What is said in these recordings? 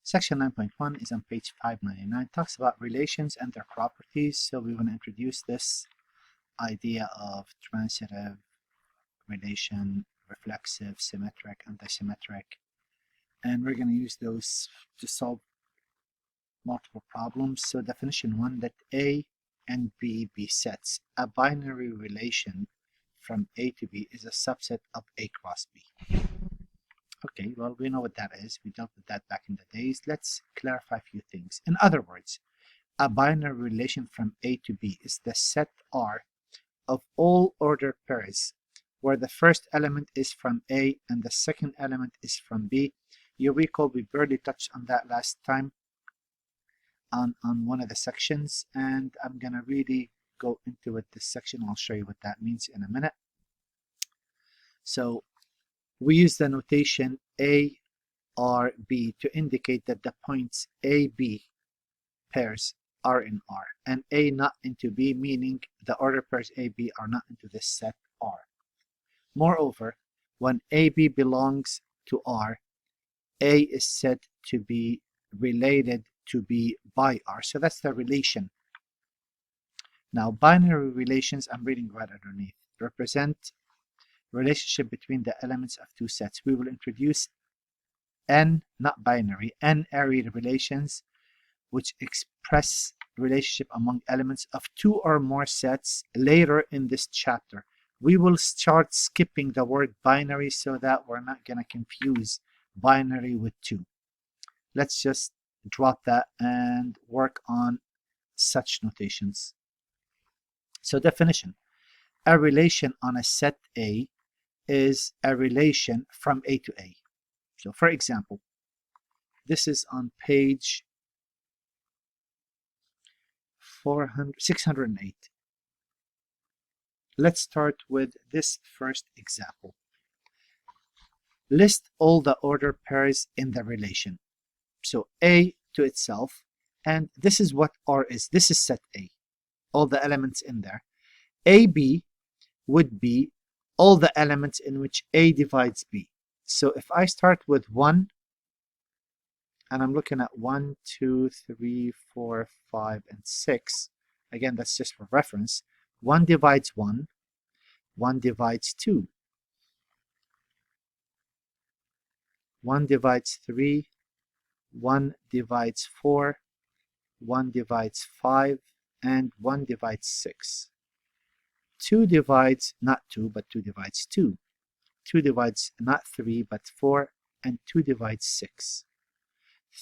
Section 9.1 is on page 599. Talks about relations and their properties. So we want to introduce this idea of transitive, relation, reflexive, symmetric, antisymmetric, and we're going to use those to solve multiple problems. So definition 1, let A and B be sets. A binary relation from A to B is a subset of A cross B. Okay, well, we know what that is. We dealt with that back in the days. Let's clarify a few things. In other words, a binary relation from A to B is the set R of all ordered pairs where the first element is from A and the second element is from B. You recall we barely touched on that last time on one of the sections, and I'm going to really go into it this section. I'll show you what that means in a minute. So we use the notation A, R, B to indicate that the points A, B pairs are in R, and A not into B, meaning the order pairs A, B are not into this set R. Moreover, when A, B belongs to R, A is said to be related to B by R. So that's the relation. Now, binary relations, I'm reading right underneath, represent relationship between the elements of two sets. We will introduce n, not binary, n-ary relations which express relationship among elements of two or more sets later in this chapter. We will start skipping the word binary so that we're not going to confuse binary with two. Let's just drop that and work on such notations. So definition, a relation on a set A is a relation from A to A. So for example, this is on page 608. Let's start with this first example. List all the order pairs in the relation. So A to itself, and this is what R is. This is set A, all the elements in there. AB would be all the elements in which A divides B. So if I start with 1, and I'm looking at 1, 2, 3, 4, 5, and 6, again, that's just for reference. 1 divides 1, 1 divides 2, 1 divides 3, 1 divides 4, 1 divides 5, and 1 divides 6. 2 divides not 2, but 2 divides 2. 2 divides not 3, but 4, and 2 divides 6.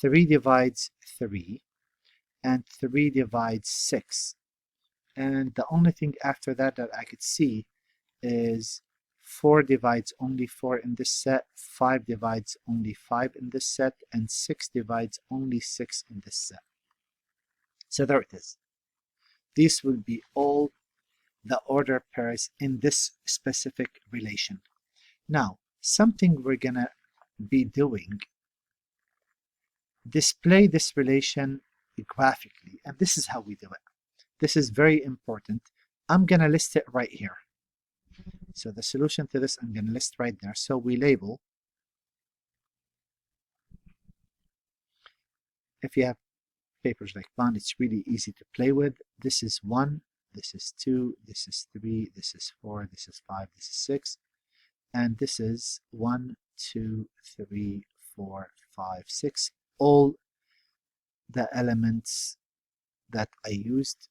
3 divides 3, and 3 divides 6. And the only thing after that that I could see is 4 divides only 4 in this set, 5 divides only 5 in this set, and 6 divides only 6 in this set. So there it is. These will be all the order pairs in this specific relation. Now, something we're going to be doing, display this relation graphically, and this is how we do it. This is very important. I'm going to list it right here. So the solution to this, I'm going to list right there. So we label, if you have papers like Bond, it's really easy to play with. This is 1, this is 2, this is 3, this is 4, this is 5, this is 6, and this is 1, 2, 3, 4, 5, 6, all the elements that I used.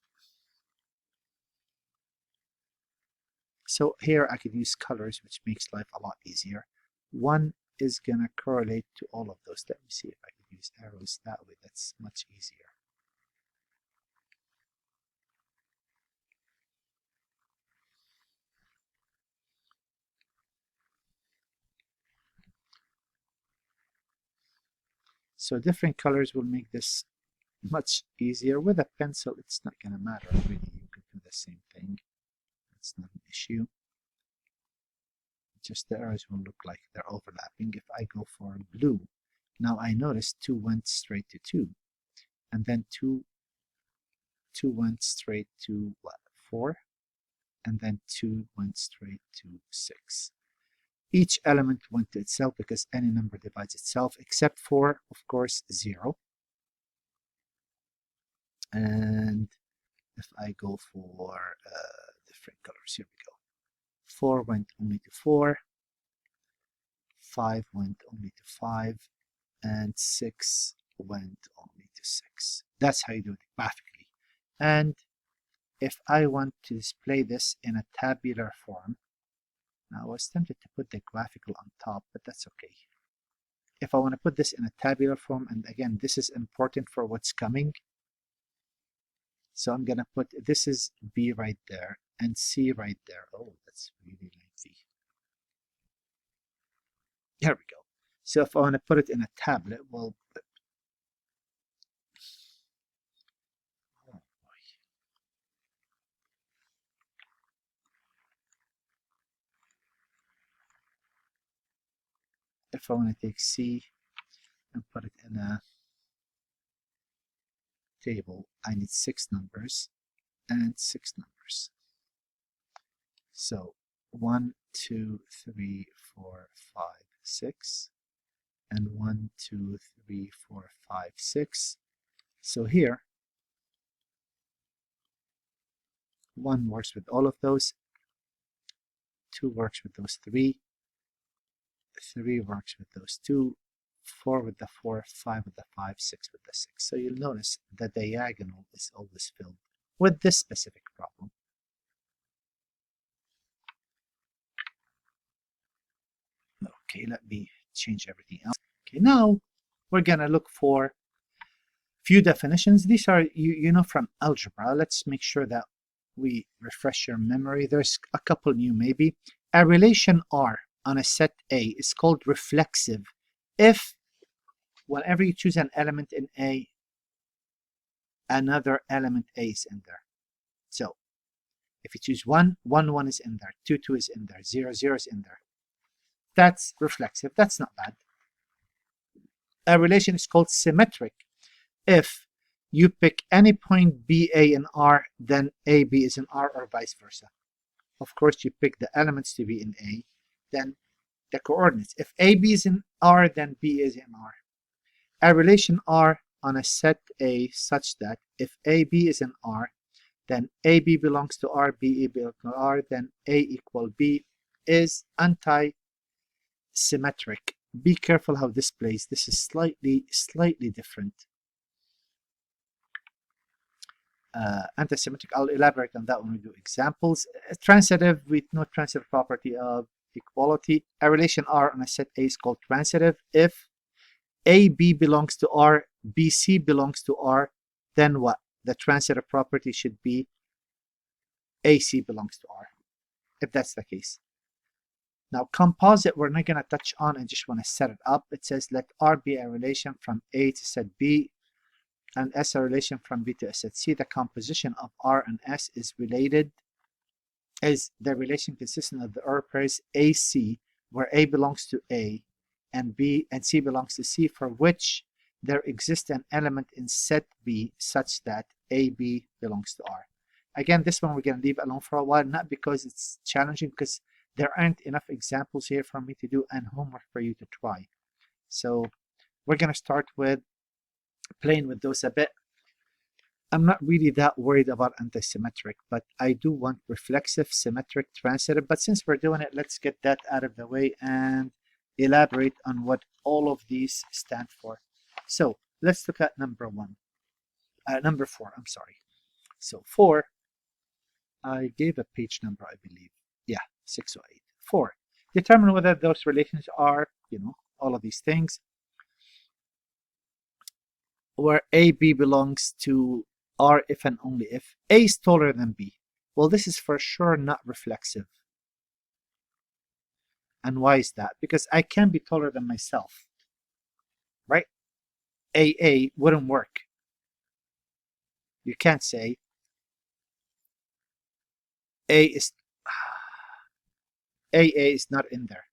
So here I could use colors, which makes life a lot easier. 1 is going to correlate to all of those. Let me see if I could use arrows that way. That's much easier. So different colors will make this much easier. With a pencil, it's not going to matter really. You could do the same thing. That's not an issue. Just the arrows will look like they're overlapping. If I go for blue, now I notice 2 went straight to 2, and then 2 went straight to what, 4, and then 2 went straight to 6. each element went to itself because any number divides itself, except for, of course, 0. And if I go for different colors, here we go. 4 went only to 4, 5 went only to 5, and 6 went only to 6. That's how you do it graphically. And if I want to display this in a tabular form, now I was tempted to put the graphical on top, but that's okay. If I want to put this in a tabular form, and again, this is important for what's coming, so I'm going to put, this is B right there, and C right there. Oh, that's really lengthy. Here we go. So if I want to put it in a tablet, well, oh boy. If I want to take C and put it in a table, I need 6 numbers and 6 numbers. So 1, 2, 3, 4, 5, 6, and 1, 2, 3, 4, 5, 6. So here, 1 works with all of those, 2 works with those 3, 3 works with those 2, 4 with the 4, 5 with the 5, 6 with the 6. So you'll notice the diagonal is always filled with this specific problem. Okay, let me change everything else. Okay, now we're gonna look for few definitions. These are, you know, from algebra. Let's make sure that we refresh your memory. There's a couple new maybe. A relation R on a set A is called reflexive if whenever you choose an element in A, another element A is in there. So if you choose 1, 1, 1 is in there, 2, 2 is in there, 0, 0 is in there. That's reflexive. That's not bad. A relation is called symmetric if you pick any point BA in R, then AB is in R, or vice versa. Of course, you pick the elements to be in A, then the coordinates. If AB is in R, then B is in R. A relation R on a set A such that if AB is in R, then AB belongs to R, BE belongs to R, then A equal B is anti-symmetric. Be careful how this plays. This is slightly different. Anti-symmetric, I'll elaborate on that when we do examples. Transitive, with no transitive property of equality. A relation R on a set A is called transitive if AB belongs to R, BC belongs to R, then what? The transitive property should be AC belongs to R, if that's the case. Now, composite, we're not going to touch on. I just want to set it up. It says let R be a relation from A to set B, and S a relation from B to a set C. The composition of R and S is related, is the relation consistent of the order pairs AC, where A belongs to A, and B and C belongs to C, for which there exists an element in set B such that AB belongs to R. Again, this one we're going to leave alone for a while, not because it's challenging, because there aren't enough examples here for me to do and homework for you to try. So we're going to start with playing with those a bit. I'm not really that worried about anti-symmetric, but I do want reflexive, symmetric, transitive. But since we're doing it, let's get that out of the way and elaborate on what all of these stand for. So let's look at number 4, I'm sorry. So 4, I gave a page number, I believe. Yeah, 608. 4, determine whether those relations are, all of these things, where AB belongs to R if and only if A is taller than B. Well, this is for sure not reflexive. And why is that? Because I can be taller than myself, right? AA wouldn't work. You can't say AA is not in there.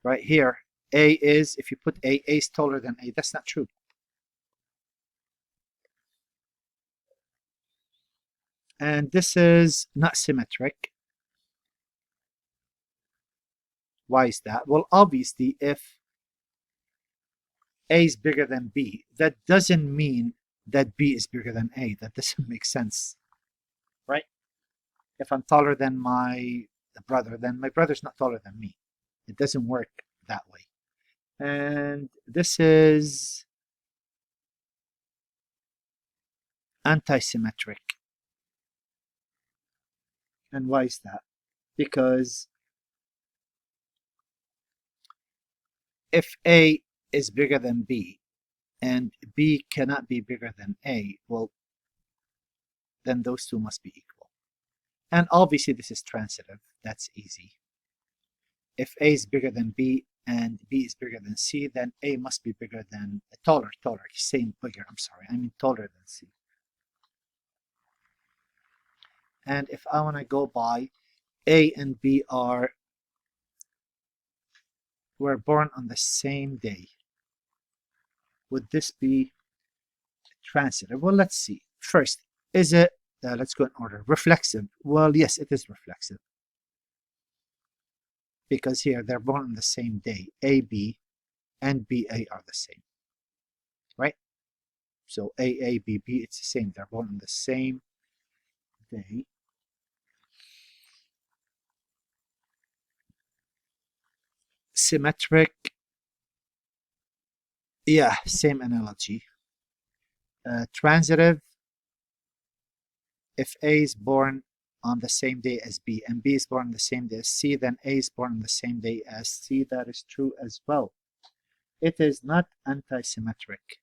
Right here, A is, if you put A is taller than A, that's not true. And this is not symmetric. Why is that? Well, obviously, if A is bigger than B, that doesn't mean that B is bigger than A. That doesn't make sense, right? If I'm taller than my brother, then my brother's not taller than me. It doesn't work that way. And this is anti-symmetric. And why is that? Because if A is bigger than B and B cannot be bigger than A, well, then those two must be equal. And obviously this is transitive. That's easy. If A is bigger than B and B is bigger than C, then A must be bigger than, taller, same bigger, I'm sorry, I mean taller than C. And if I want to go by A and B were born on the same day, would this be transitive? Well, let's see. First, is it, let's go in order, reflexive? Well, yes, it is reflexive. Because here, they're born on the same day. AB and BA are the same, right? So AA, BB, it's the same. They're born on the same day. Symmetric, yeah, same analogy. Transitive, if A is born on the same day as B and B is born on the same day as C, then A is born on the same day as C. That is true as well. It is not anti-symmetric.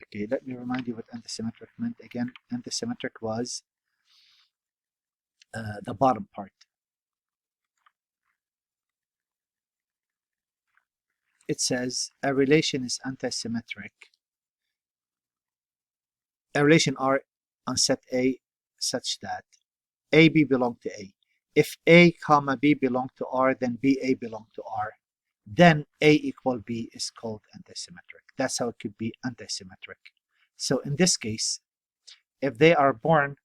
Okay, let me remind you what anti-symmetric meant again. Anti-symmetric was the bottom part. It says a relation is anti-symmetric. A relation R on set A such that AB belong to A. If A comma B belong to R, then BA belong to R. Then A equal B is called antisymmetric. That's how it could be antisymmetric. So in this case, if they are born,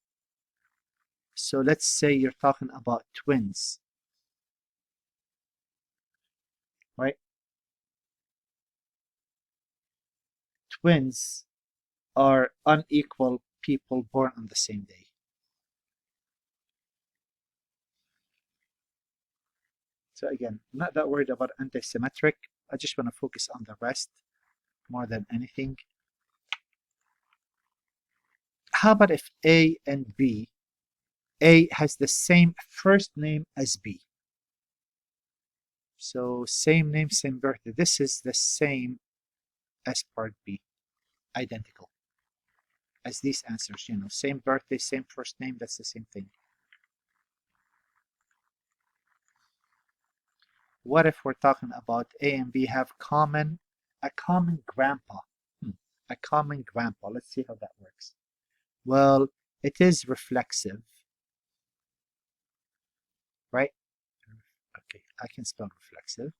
so let's say you're talking about twins, right? Twins are unequal people born on the same day. So again, I'm not that worried about antisymmetric. I just want to focus on the rest more than anything. How about if A and B, A has the same first name as B? So same name, same birthday. This is the same as part B, identical as these answers, you know, same birthday, same first name, that's the same thing. What if we're talking about A and B have a common grandpa? A common grandpa. Let's see how that works. Well, it is reflexive, right? Okay, I can spell reflexive.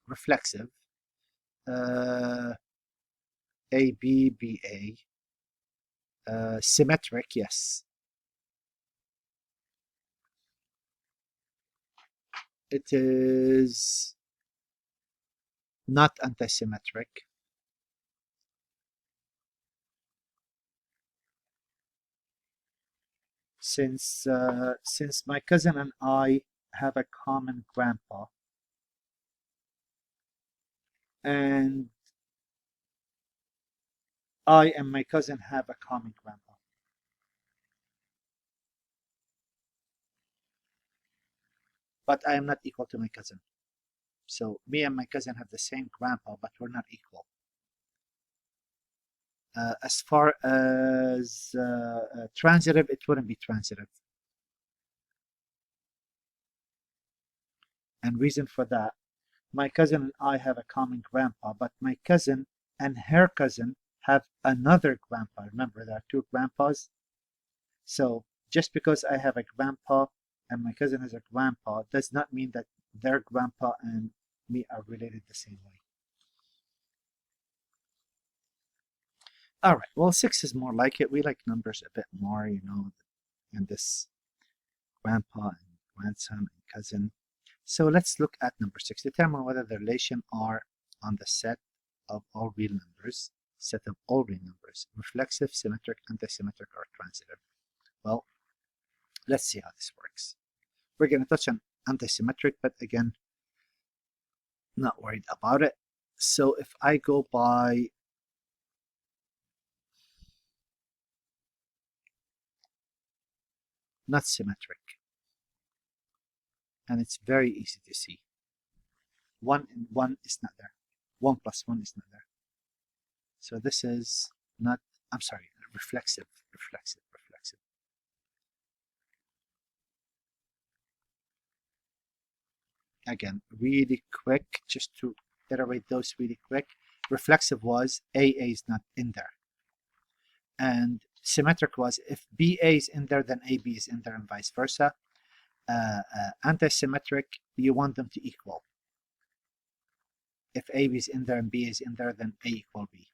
Reflexive. A, B, B, A. Symmetric, yes. It is not antisymmetric. Since my cousin and I have a common grandpa, and I and my cousin have a common grandpa. But I am not equal to my cousin. So me and my cousin have the same grandpa, but we're not equal. As far as transitive, it wouldn't be transitive. And reason for that, my cousin and I have a common grandpa, but my cousin and her cousin have another grandpa. Remember, there are two grandpas. So just because I have a grandpa and my cousin has a grandpa does not mean that their grandpa and me are related the same way. All right, well, 6 is more like it. We like numbers a bit more, you know, and this grandpa and grandson and cousin. So let's look at number 6. Determine whether the relation R on the set of all real numbers, reflexive, symmetric, antisymmetric, or transitive. Well, let's see how this works. We're going to touch on antisymmetric, but again, not worried about it. So if I go by not symmetric, and it's very easy to see. 1 and 1 is not there. 1 plus 1 is not there. So this is not, I'm sorry, reflexive. Again, really quick, just to iterate those really quick. Reflexive was AA is not in there. And symmetric was if BA is in there, then AB is in there, and vice versa. Antisymmetric, you want them to equal. If AB is in there and B is in there, then A equal B.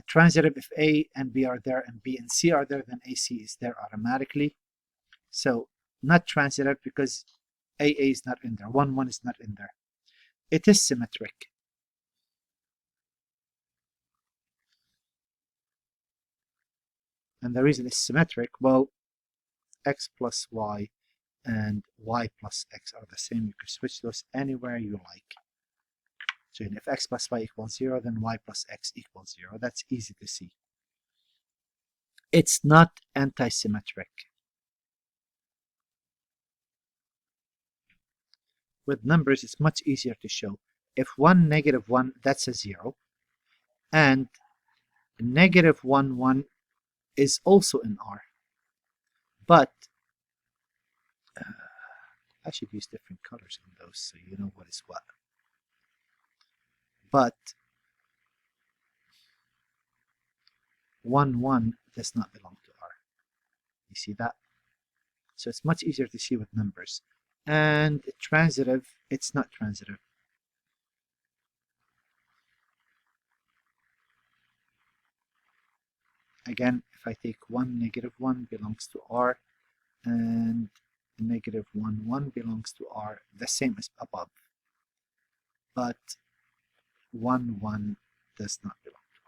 Transitive, if A and B are there and B and C are there, then AC is there automatically. So not transitive because AA is not in there. 1, 1 is not in there. It is symmetric. And the reason it's symmetric, well, x plus y and y plus x are the same. You can switch those anywhere you like. So if x plus y equals 0, then y plus x equals 0. That's easy to see. It's not antisymmetric. With numbers, it's much easier to show. If 1, negative 1, that's a 0. And negative 1, 1 is also in R. But I should use different colors on those so you know what is what. But 1, 1 does not belong to R. You see that? So it's much easier to see with numbers. And transitive, it's not transitive. Again, if I take 1, negative 1 belongs to R, and negative 1, 1 belongs to R, the same as above. But 1, 1 does not belong to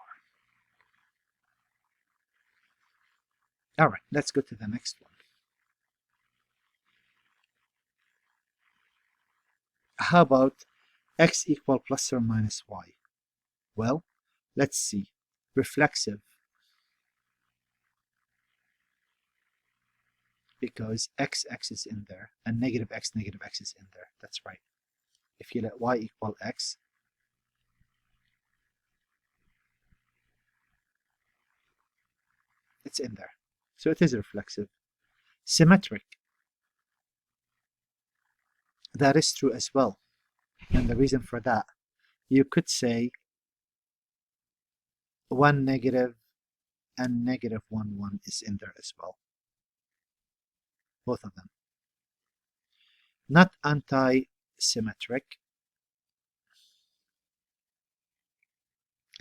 R. All right, let's go to the next one. How about x equal plus or minus y? Well, let's see. Reflexive, because x is in there, and negative x is in there. That's right. If you let y equal x, it's in there. So it is reflexive. Symmetric, that is true as well. And the reason for that, you could say 1 negative and negative 1, 1 is in there as well. Both of them. Not anti-symmetric.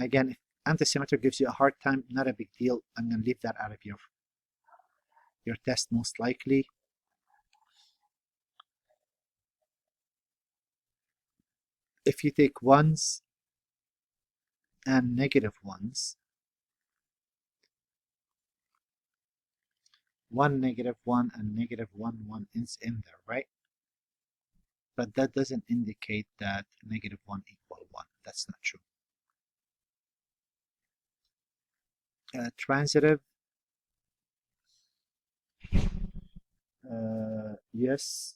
Again, if anti-symmetric gives you a hard time, not a big deal. I'm going to leave that out of your test most likely. If you take 1s and negative 1s, 1, negative 1 and negative 1, 1 is in there, right? But that doesn't indicate that negative 1 equal 1. That's not true. Transitive, yes,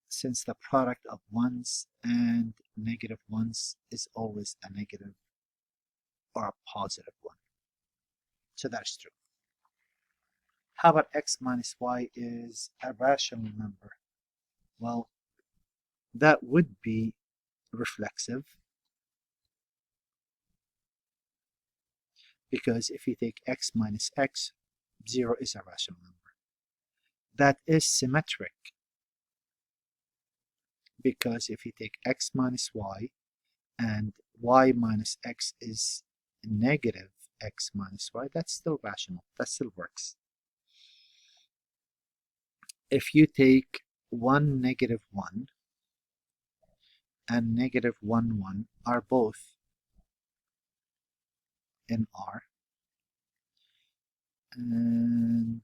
since the product of 1s and negative 1s is always a negative or a positive 1. So that's true. How about x minus y is a rational number? Well, that would be reflexive, because if you take x minus x, 0 is a rational number. That is symmetric, because if you take x minus y and y minus x is negative x minus y, that's still rational. That still works. If you take 1, negative 1 and negative 1, 1 are both in R, and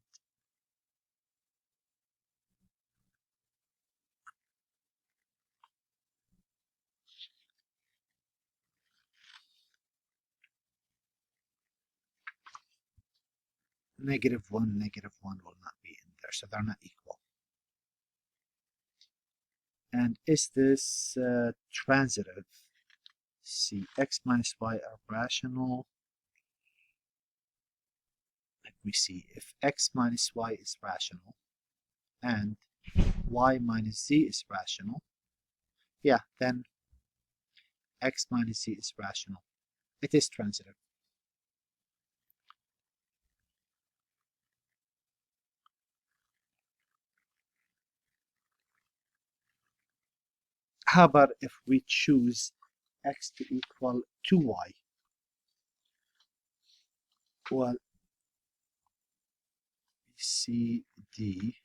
negative 1, negative 1 will not be in there, so they're not equal. And is this transitive? See, x minus y are rational. Let me see. If x minus y is rational and y minus z is rational, yeah, then x minus z is rational. It is transitive. How about if we choose x to equal 2y? Well, C, D.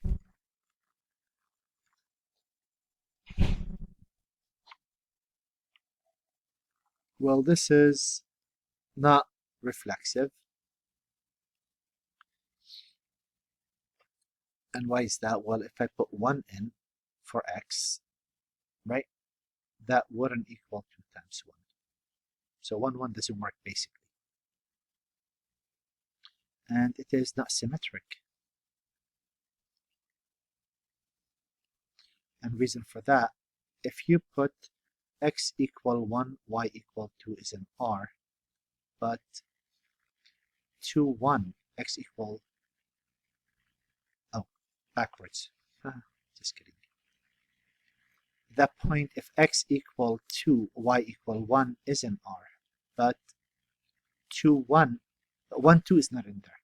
Well, this is not reflexive. And why is that? Well, if I put 1 in for x, right, that wouldn't equal 2 times 1. So 1, 1 doesn't work basically. And it is not symmetric. And reason for that, if you put x equal 1, y equal 2 is in R, but 2, 1, x equal, oh, backwards. Just kidding. That point, if x equal 2, y equal 1 is in R, but 2, 1, 1, 2 is not in there.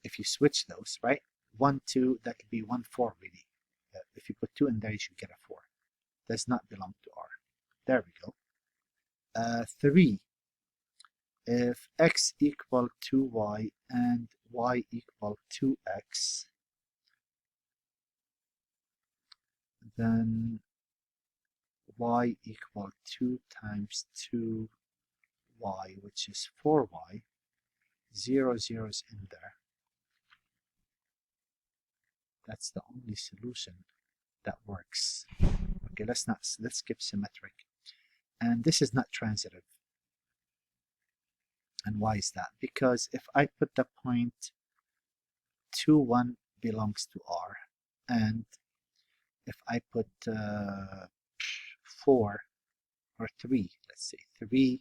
If you switch those, right? 1, 2, that could be 1, 4 really. If you put 2 in there, you should get a 4. Does not belong to R. There we go. 3. If x equal 2y and y equal 2x, then y equal 2 times 2y, which is 4y. 0, 0 is in there. That's the only solution that works. Okay, let's skip symmetric. And this is not transitive. And why is that? Because if I put the point 2, 1 belongs to R, and if I put 4 or 3, let's say 3,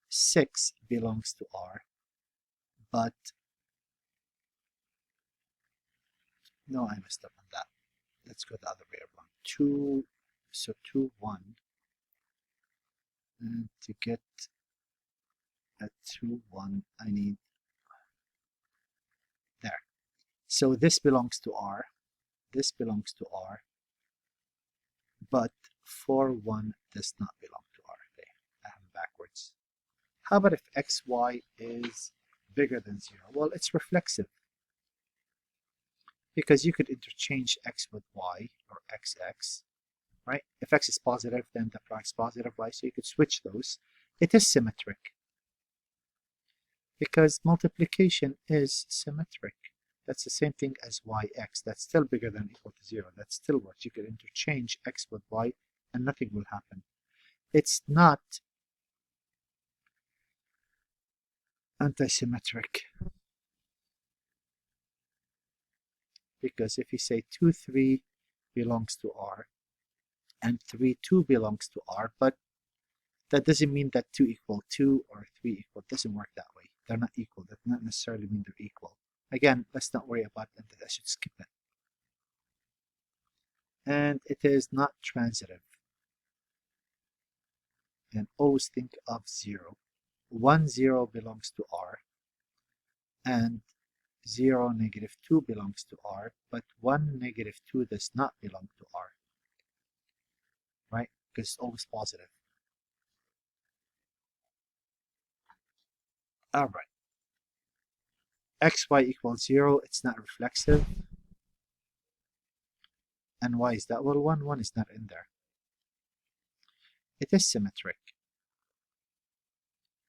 6 belongs to R, but no, I messed up on that. Let's go the other way around. 2, so 2, 1, and to get a 2, 1, I need there. So this belongs to R, this belongs to R, but 4, 1 does not belong to R. Okay, I have it backwards. How about if xy is bigger than 0? Well, it's reflexive, because you could interchange x with y or xx, right? If x is positive, then the product is positive, y, so you could switch those. It is symmetric, because multiplication is symmetric. That's the same thing as yx. That's still bigger than or equal to 0. That still works. You could interchange x with y and nothing will happen. It's not antisymmetric, because if you say 2, 3 belongs to R and 3, 2 belongs to R, but that doesn't mean that 2 equal 2 or 3 equal. It doesn't work that way. They're not equal. That does not necessarily mean they're equal. Again, let's not worry about that. I should skip it. And it is not transitive. And always think of 0. 1, 0 belongs to R, and 0, negative 2 belongs to R, but 1, negative 2 does not belong to R, right? Because it's always positive. All right. xy equals 0, it's not reflexive. And why is that? Well, 1 is not in there. It is symmetric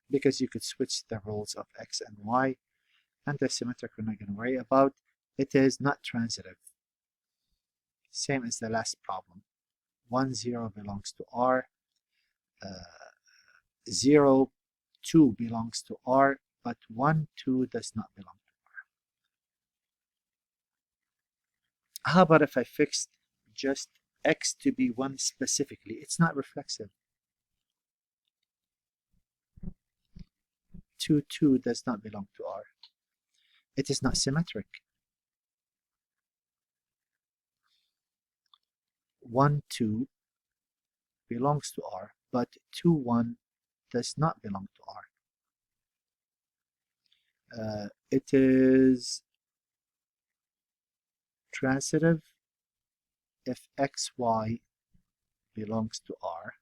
because you could switch the roles of x and y. Antisymmetric we're not going to worry about. It is not transitive. Same as the last problem. 1, 0 belongs to R. 0, 2 belongs to R, but 1, 2 does not belong to R. How about if I fixed just x to be 1 specifically? It's not reflexive. 2, 2 does not belong to R. It is not symmetric. 1, 2 belongs to R, but 2, 1 does not belong to R. It is transitive if xy belongs to R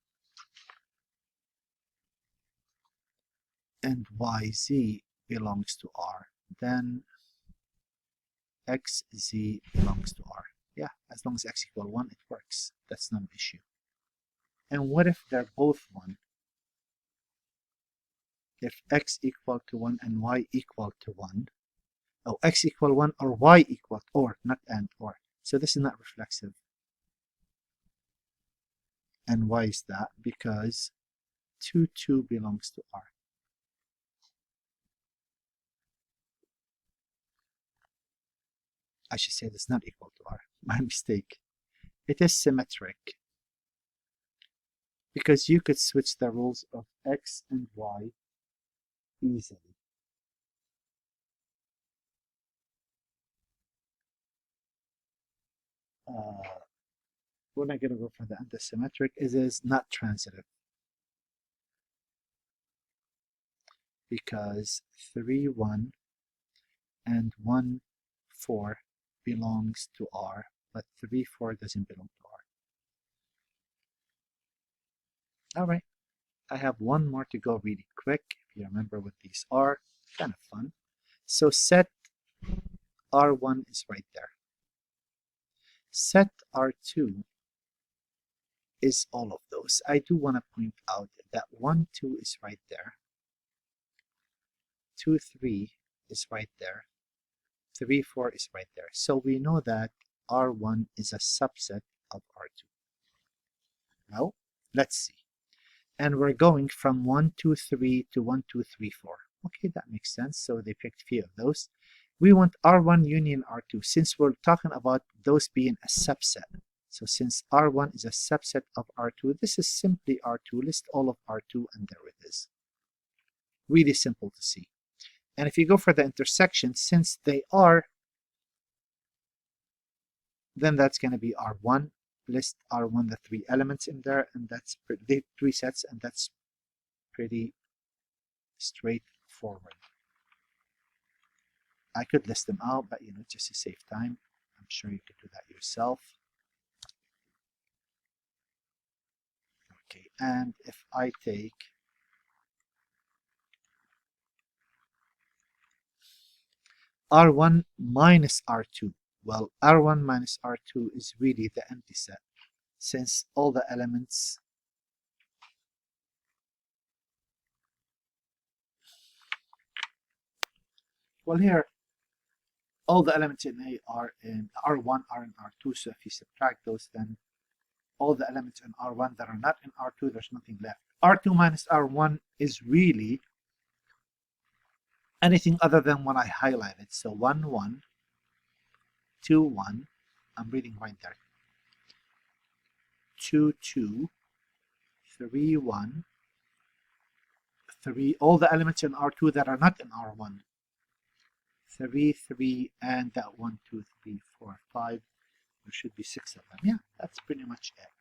and yz belongs to R, then xz belongs to R. Yeah, as long as x equals 1, it works. That's not an issue. And what if they're both 1? If x equal to 1 and y equal to 1, oh, x equal 1 or y equal, or, not and, or. So this is not reflexive. And why is that? Because 2, 2 belongs to R. I should say that's not equal to R. My mistake. It is symmetric because you could switch the roles of x and y easily. We're not going to go for the antisymmetric. It is not transitive because 3, 1 and 1, 4 belongs to R, but 3, 4 doesn't belong to R. All right, I have one more to go really quick. If you remember what these are, kind of fun. So set R1 is right there. Set R2 is all of those. I do want to point out that 1, 2 is right there. 2, 3 is right there. 3, 4 is right there. So we know that R1 is a subset of R2. Now, let's see. And we're going from 1, 2, 3 to 1, 2, 3, 4. Okay, that makes sense. So they picked a few of those. We want R1 union R2 since we're talking about those being a subset. So since R1 is a subset of R2, this is simply R2. List all of R2 and there it is. Really simple to see. And if you go for the intersection, since they are, then that's going to be R1. List R1, the 3 elements in there, and that's the 3 sets, and that's pretty straightforward. I could list them out, but just to save time, I'm sure you could do that yourself. Okay, and if I take R1 minus R2, well, R1 minus R2 is really the empty set, since all the elements here, all the elements in A are in R1 are in R2, so if you subtract those, then all the elements in R1 that are not in R2, there's nothing left. R2 minus R1 is really anything other than what I highlighted. So 1, 1, 2, 1, I'm reading right there. 2, 2, 3, 1, 3, all the elements in R2 that are not in R1. 3, 3, and that 1, 2, 3, 4, 5. There should be 6 of them. Yeah, that's pretty much it.